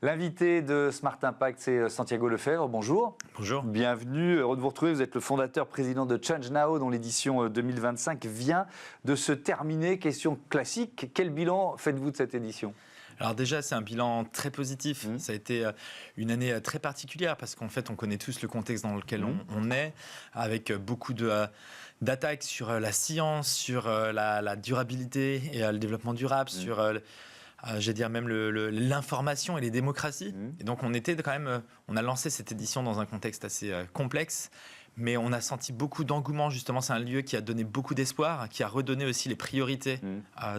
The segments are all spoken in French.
L'invité de Smart Impact, c'est Santiago Lefebvre. Bonjour. Bonjour. Bienvenue, heureux de vous retrouver. Vous êtes le fondateur, président de Change Now, dont l'édition 2025 vient de se terminer. Question classique, quel bilan faites-vous de cette édition ? Alors déjà, c'est un bilan très positif. Ça a été une année très particulière parce qu'en fait, on connaît tous le contexte dans lequel on est, avec beaucoup d'attaques sur la science, sur la durabilité et le développement durable, sur... j'allais dire même l'information et les démocraties. Et donc on était quand même, on a lancé cette édition dans un contexte assez complexe, mais on a senti beaucoup d'engouement. Justement, c'est un lieu qui a donné beaucoup d'espoir, qui a redonné aussi les priorités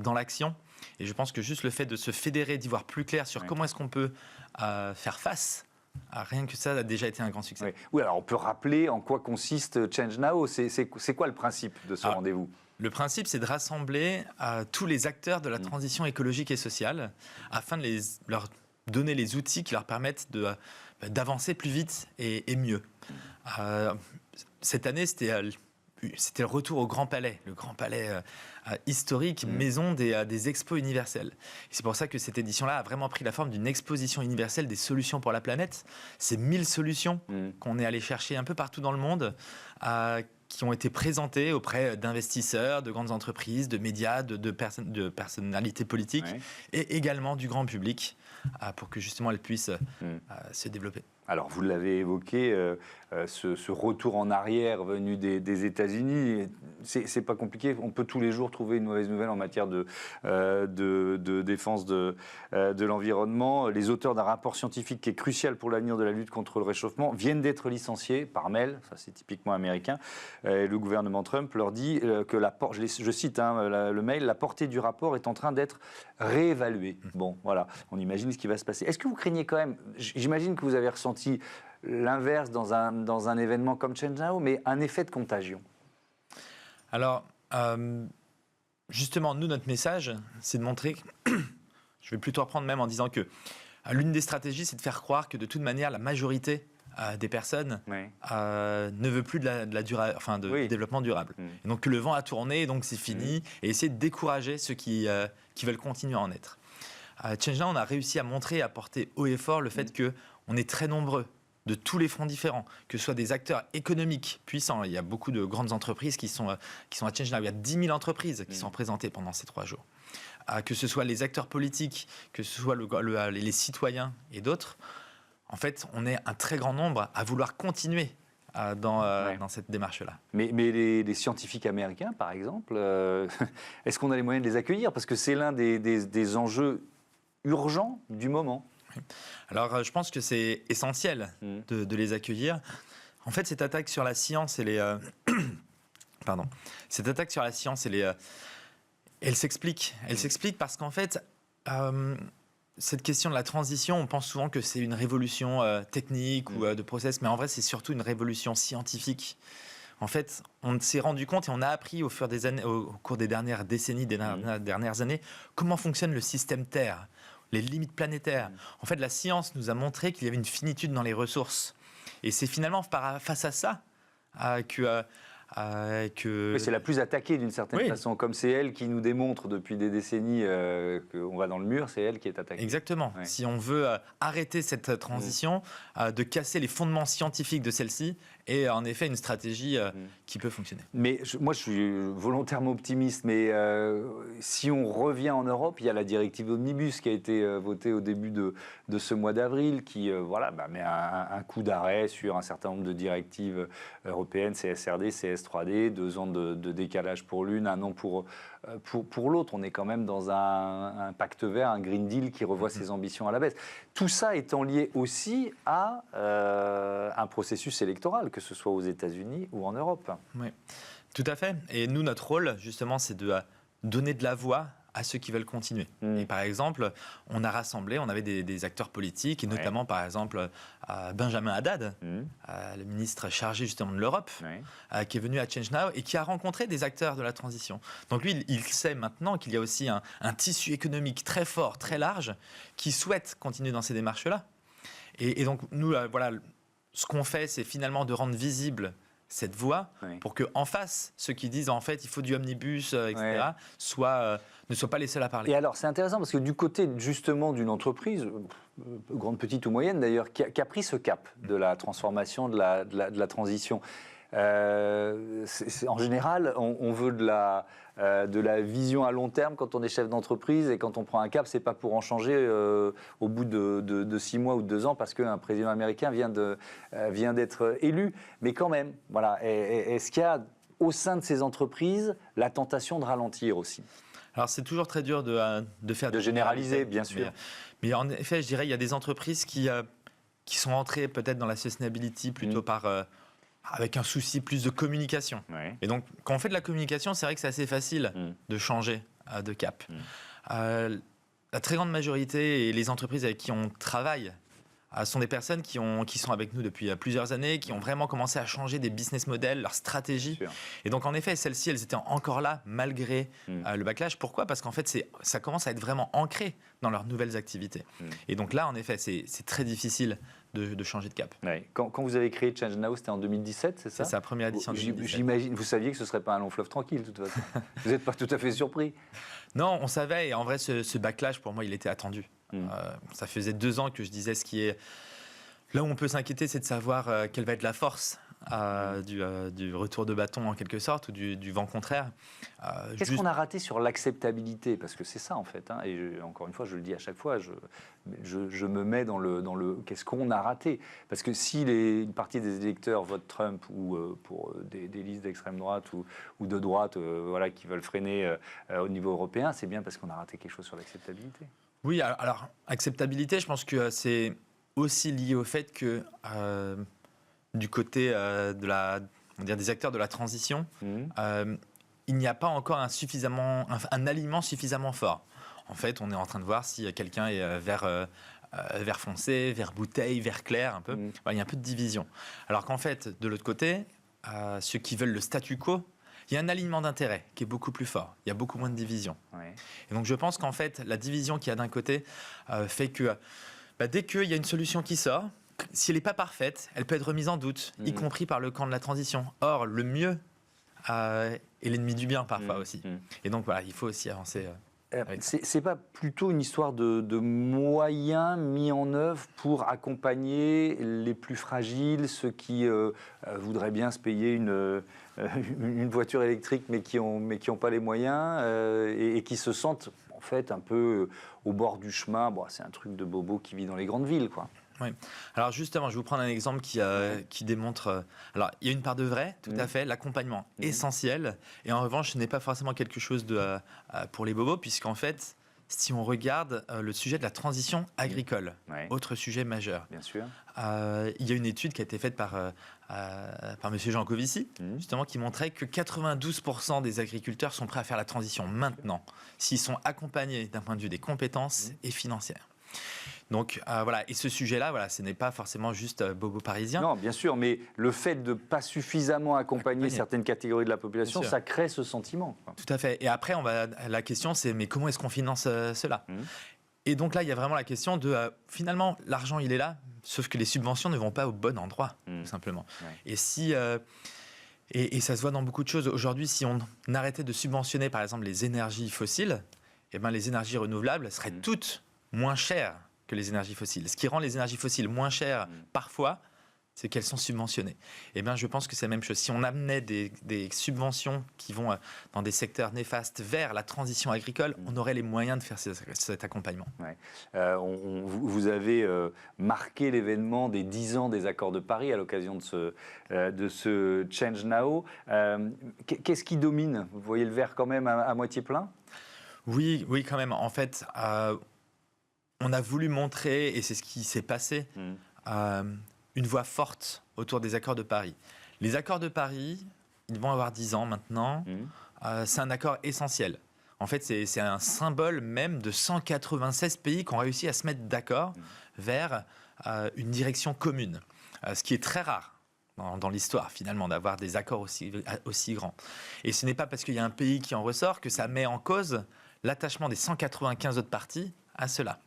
dans l'action. Et je pense que juste le fait de se fédérer, d'y voir plus clair sur comment est-ce qu'on peut faire face, rien que ça a déjà été un grand succès. Oui, alors on peut rappeler en quoi consiste Change Now. C'est quoi le principe de ce rendez-vous ? Le principe, c'est de rassembler tous les acteurs de la transition écologique et sociale afin de leur donner les outils qui leur permettent d'avancer plus vite et mieux. Cette année, c'était le retour au Grand Palais, le Grand Palais historique, maison des expos universelles. C'est pour ça que cette édition-là a vraiment pris la forme d'une exposition universelle des solutions pour la planète. C'est 1000 solutions qu'on est allé chercher un peu partout dans le monde, qui ont été présentées auprès d'investisseurs, de grandes entreprises, de médias, de personnalités politiques et également du grand public pour que justement elles puissent se développer. Alors, vous l'avez évoqué, ce retour en arrière venu des États-Unis, c'est pas compliqué. On peut tous les jours trouver une mauvaise nouvelle en matière de défense de l'environnement. Les auteurs d'un rapport scientifique qui est crucial pour l'avenir de la lutte contre le réchauffement viennent d'être licenciés par mail. Ça, c'est typiquement américain. Et le gouvernement Trump leur dit que je cite le mail, la portée du rapport est en train d'être réévaluée. Bon, voilà, on imagine ce qui va se passer. Est-ce que vous craignez quand même, j'imagine que vous avez ressenti l'inverse dans un événement comme Change Now, mais un effet de contagion. Alors, justement, nous, notre message, c'est de montrer, je vais plutôt reprendre même en disant que l'une des stratégies, c'est de faire croire que de toute manière, la majorité des personnes ne veut plus de développement durable. Et donc que le vent a tourné, donc c'est fini, et essayer de décourager ceux qui veulent continuer à en être. Change Now, on a réussi à montrer, à porter haut et fort le fait qu'on est très nombreux, de tous les fronts différents, que ce soit des acteurs économiques puissants. Il y a beaucoup de grandes entreprises qui sont à Change Now. Il y a 10 000 entreprises qui sont présentées pendant ces 3 jours. Que ce soit les acteurs politiques, que ce soit les citoyens et d'autres. En fait, on est un très grand nombre à vouloir continuer dans cette démarche-là. Mais les scientifiques américains, par exemple, est-ce qu'on a les moyens de les accueillir ? Parce que c'est l'un des enjeux urgents du moment. Alors, je pense que c'est essentiel de les accueillir. En fait, cette attaque sur la science et les... Cette attaque sur la science et les... Elle s'explique. Elle s'explique parce qu'en fait, cette question de la transition, on pense souvent que c'est une révolution technique ou de process, mais en vrai, c'est surtout une révolution scientifique. En fait, on s'est rendu compte et on a appris au cours des dernières décennies, des dernières années, comment fonctionne le système Terre, les limites planétaires. En fait, la science nous a montré qu'il y avait une finitude dans les ressources. Et c'est finalement face à ça que... C'est la plus attaquée d'une certaine façon. Comme c'est elle qui nous démontre depuis des décennies qu'on va dans le mur, c'est elle qui est attaquée. Exactement. Si on veut arrêter cette transition, de casser les fondements scientifiques de celle-ci, et en effet une stratégie qui peut fonctionner. Mais moi je suis volontairement optimiste, mais si on revient en Europe, il y a la directive Omnibus qui a été votée au début de ce mois d'avril, qui met un coup d'arrêt sur un certain nombre de directives européennes, CSRD, CS3D, 2 ans de décalage pour l'une, 1 an pour l'autre. On est quand même dans un pacte vert, un Green Deal qui revoit ses ambitions à la baisse. Tout ça étant lié aussi à un processus électoral, que ce soit aux États-Unis ou en Europe. Oui, tout à fait. Et nous, notre rôle, justement, c'est de donner de la voix à ceux qui veulent continuer. Et par exemple, on a rassemblé, on avait des acteurs politiques, et notamment par exemple Benjamin Haddad, le ministre chargé justement de l'Europe, qui est venu à Change Now et qui a rencontré des acteurs de la transition. Donc lui, il sait maintenant qu'il y a aussi un tissu économique très fort, très large, qui souhaite continuer dans ces démarches-là. Et donc nous, ce qu'on fait, c'est finalement de rendre visible cette voie pour que en face, ceux qui disent en fait il faut du omnibus, etc., ne soient pas les seuls à parler. Et alors c'est intéressant parce que du côté justement d'une entreprise, grande, petite ou moyenne d'ailleurs, qui a pris ce cap de la transformation, de la transition, en général on veut de la vision à long terme quand on est chef d'entreprise, et quand on prend un cap, c'est pas pour en changer au bout de 6 mois ou de 2 ans parce qu'un président américain vient d'être élu. Mais quand même, voilà, est-ce qu'il y a au sein de ces entreprises la tentation de ralentir aussi ? Alors c'est toujours très dur de faire de généraliser, bien sûr. Mais en effet, je dirais il y a des entreprises qui sont entrées peut-être dans la sustainability plutôt avec un souci plus de communication. Et donc, quand on fait de la communication, c'est vrai que c'est assez facile de changer de cap. La très grande majorité et les entreprises avec qui on travaille sont des personnes qui sont avec nous depuis plusieurs années, qui ont vraiment commencé à changer des business models, leur stratégie. Et donc, en effet, celles-ci, elles étaient encore là malgré le backlash. Pourquoi ? Parce qu'en fait, ça commence à être vraiment ancré dans leurs nouvelles activités. Et donc là, en effet, c'est très difficile de changer de cap. Quand vous avez créé Change Now, c'était en 2017, c'est ça ? C'est sa première édition. J'imagine, vous saviez que ce ne serait pas un long fleuve tranquille, de toute façon. Vous n'êtes pas tout à fait surpris ? Non, on savait. Et en vrai, ce backlash, pour moi, il était attendu. Ça faisait 2 ans que je disais ce qui est... Là où on peut s'inquiéter, c'est de savoir quelle va être la force du retour de bâton en quelque sorte, ou du vent contraire. Qu'est-ce qu'on a raté sur l'acceptabilité ? Parce que c'est ça en fait, hein, et encore une fois, je le dis à chaque fois, je me mets dans le qu'est-ce qu'on a raté ? Parce que si une partie des électeurs votent Trump ou pour des listes d'extrême droite ou de droite voilà, qui veulent freiner au niveau européen, c'est bien parce qu'on a raté quelque chose sur l'acceptabilité. Oui, alors acceptabilité, je pense que c'est aussi lié au fait que du côté des acteurs de la transition, il n'y a pas encore un aliment suffisamment fort. En fait, on est en train de voir si quelqu'un est vert foncé, vert bouteille, vert clair, un peu. Il y a un peu de division. Alors qu'en fait, de l'autre côté, ceux qui veulent le statu quo, il y a un alignement d'intérêts qui est beaucoup plus fort. Il y a beaucoup moins de division. Et donc, je pense qu'en fait, la division qu'il y a d'un côté fait que dès qu'il y a une solution qui sort, si elle n'est pas parfaite, elle peut être remise en doute, y compris par le camp de la transition. Or, le mieux est l'ennemi du bien parfois aussi. Et donc, voilà, il faut aussi avancer. C'est pas plutôt une histoire de moyens mis en œuvre pour accompagner les plus fragiles, ceux qui voudraient bien se payer une voiture électrique mais qui ont pas les moyens et qui se sentent en fait un peu au bord du chemin. Bon, c'est un truc de bobo qui vit dans les grandes villes, quoi. Oui. Alors justement, je vais vous prendre un exemple qui démontre... Alors, il y a une part de vrai, tout à fait, l'accompagnement essentiel. Et en revanche, ce n'est pas forcément quelque chose pour les bobos, puisqu'en fait, si on regarde le sujet de la transition agricole, autre sujet majeur. Bien sûr. Il y a une étude qui a été faite par M. Jancovici, justement, qui montrait que 92% des agriculteurs sont prêts à faire la transition maintenant, s'ils sont accompagnés d'un point de vue des compétences et financières. Donc voilà, et ce sujet-là, voilà, ce n'est pas forcément juste bobo parisien. Non, bien sûr, mais le fait de ne pas suffisamment accompagner certaines catégories de la population, ça crée ce sentiment. Tout à fait. Et après, la question, c'est mais comment est-ce qu'on finance cela ? Et donc là, il y a vraiment la question de finalement, l'argent, il est là, sauf que les subventions ne vont pas au bon endroit, tout simplement. Et si et ça se voit dans beaucoup de choses. Aujourd'hui, si on arrêtait de subventionner, par exemple, les énergies fossiles, eh ben, les énergies renouvelables seraient toutes moins chères que les énergies fossiles. Ce qui rend les énergies fossiles moins chères parfois, c'est qu'elles sont subventionnées. Eh bien, je pense que c'est la même chose. Si on amenait des subventions qui vont dans des secteurs néfastes vers la transition agricole, on aurait les moyens de faire cet accompagnement. Vous avez marqué l'événement des 10 ans des accords de Paris à l'occasion de ce Change Now. Qu'est-ce qui domine ? Vous voyez le verre quand même à moitié plein ? Oui, quand même. En fait, on a voulu montrer, et c'est ce qui s'est passé, une voix forte autour des accords de Paris. Les accords de Paris, ils vont avoir 10 ans maintenant. C'est un accord essentiel. En fait, c'est un symbole même de 196 pays qui ont réussi à se mettre d'accord vers une direction commune. Ce qui est très rare dans l'histoire, finalement, d'avoir des accords aussi grands. Et ce n'est pas parce qu'il y a un pays qui en ressort que ça met en cause l'attachement des 195 autres parties à cela.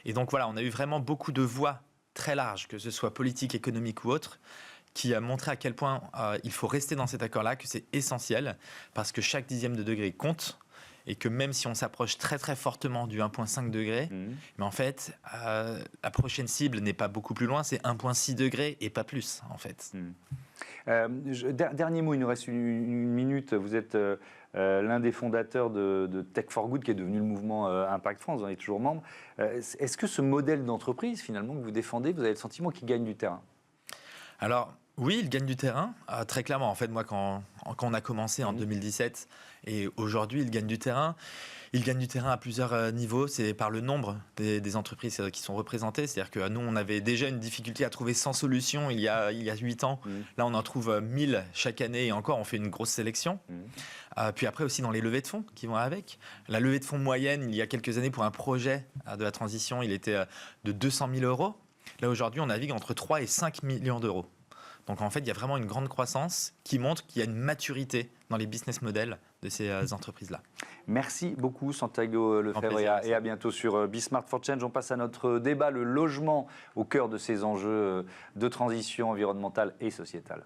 Et donc voilà, on a eu vraiment beaucoup de voix très larges, que ce soit politique, économique ou autre, qui a montré à quel point il faut rester dans cet accord-là, que c'est essentiel, parce que chaque dixième de degré compte, et que même si on s'approche très très fortement du 1,5 degré, mais en fait, la prochaine cible n'est pas beaucoup plus loin, c'est 1,6 degré et pas plus, en fait. Dernier mot, il nous reste une minute. Vous êtes l'un des fondateurs de Tech for Good, qui est devenu le mouvement Impact France, vous en êtes toujours membre. Est-ce que ce modèle d'entreprise, finalement, que vous défendez, vous avez le sentiment qu'il gagne du terrain ? Alors, oui, il gagne du terrain, très clairement. En fait, moi, quand on a commencé en 2017 et aujourd'hui, il gagne du terrain. Il gagne du terrain à plusieurs niveaux. C'est par le nombre des entreprises qui sont représentées. C'est-à-dire que nous, on avait déjà une difficulté à trouver 100 solutions il y a 8 ans. Là, on en trouve 1000 chaque année et encore, on fait une grosse sélection. Puis après aussi dans les levées de fonds qui vont avec. La levée de fonds moyenne, il y a quelques années, pour un projet de la transition, il était de 200 000 euros. Là, aujourd'hui, on navigue entre 3 et 5 millions d'euros. Donc en fait, il y a vraiment une grande croissance qui montre qu'il y a une maturité dans les business models de ces entreprises-là. Merci beaucoup Santiago Lefebvre et à bientôt sur Be Smart for Change. On passe à notre débat, le logement au cœur de ces enjeux de transition environnementale et sociétale.